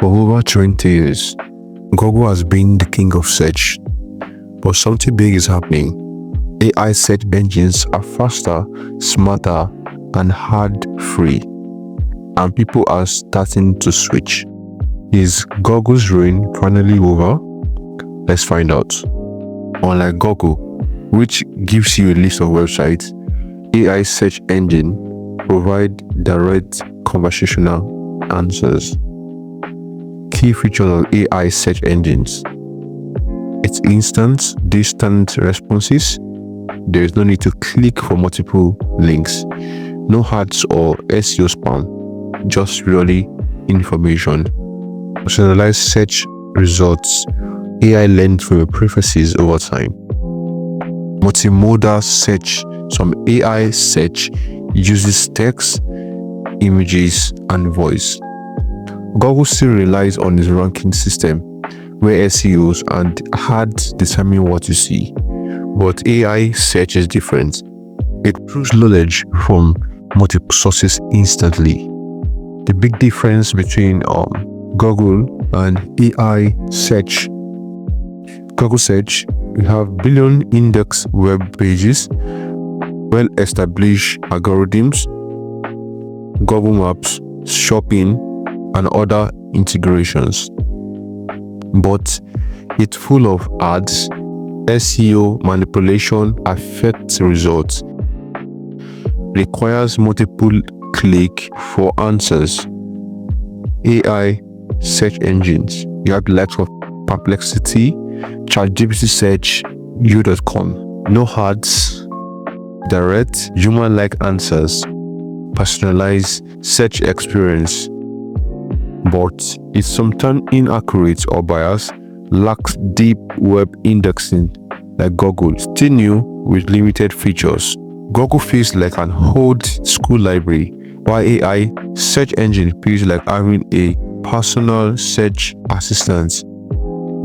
For over 20 years, Google has been the king of search, but something big is happening. AI search engines are faster, smarter, and ad-free, and people are starting to switch. Is Google's reign finally over? Let's find out. Unlike Google, which gives you a list of websites, AI search engine provide direct conversational answers. Key features of AI search engines: it's instant, distant responses. There is no need to click for multiple links. No ads or SEO spam, just really information. Personalized search results. AI learns from your preferences over time. Multimodal search. Some AI search uses text, images, and voice. Google still relies on its ranking system, where SEOs and ads determine what you see. But AI search is different. It pulls knowledge from multiple sources instantly. The big difference between Google and AI search. Google search, we have billion index web pages, well-established algorithms, Google Maps, shopping, and other integrations. But it's full of ads. SEO manipulation affects results. Requires multiple click for answers. AI search engines. You have the likes of Perplexity, ChatGPT Search, u.com. No ads, direct, human-like answers, personalized search experience. But it's sometimes inaccurate or biased, lacks deep web indexing like Google, still new with limited features. Google feels like an old school library, while AI search engine feels like having a personal search assistant.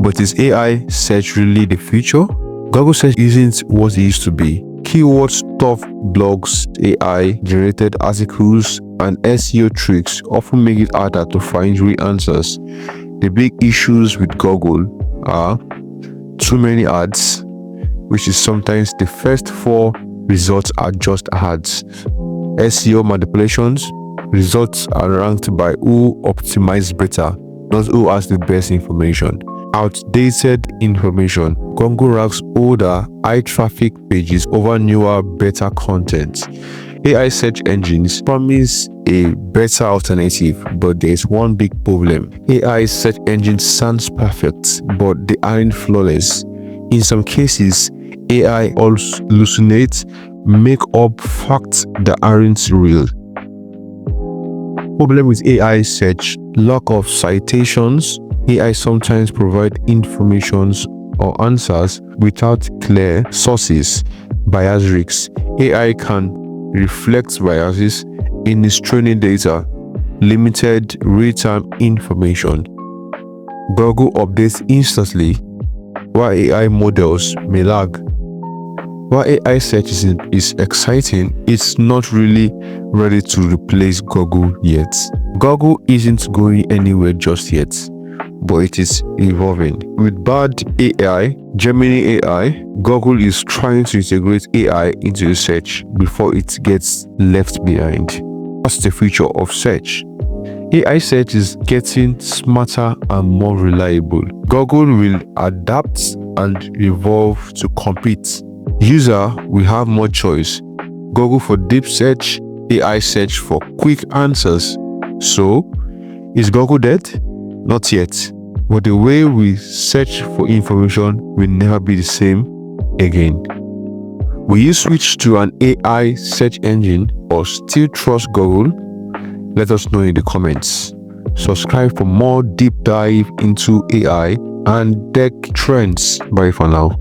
But is AI search really the future? Google search isn't what it used to be. Keyword stuff, blogs, AI generated articles, and SEO tricks often make it harder to find real answers. The big issues with Google are too many ads, which is sometimes the first 4 results are just ads. SEO manipulations, results are ranked by who optimized better, not who has the best information. Outdated information. Google ranks older, high traffic pages over newer, better content. AI search engines promise a better alternative, but there is one big problem. AI search engines sounds perfect, but they aren't flawless. In some cases, AI also hallucinates, make up facts that aren't real. Problem with AI search: lack of citations. AI sometimes provide informations or answers without clear sources. Bias risks. AI can reflect biases in its training data. Limited real-time information. Google updates instantly, while AI models may lag. While AI search is exciting, it's not really ready to replace Google yet. Google isn't going anywhere just yet, but it is evolving. With bad AI, Gemini AI, Google is trying to integrate AI into the search before it gets left behind. That's the future of search. AI search is getting smarter and more reliable. Google will adapt and evolve to compete. User will have more choice. Google for deep search, AI search for quick answers. So, is Google dead? Not yet. But the way we search for information will never be the same again. Will you switch to an AI search engine or still trust Google? Let us know in the comments. Subscribe for more deep dive into AI and tech trends. Bye for now.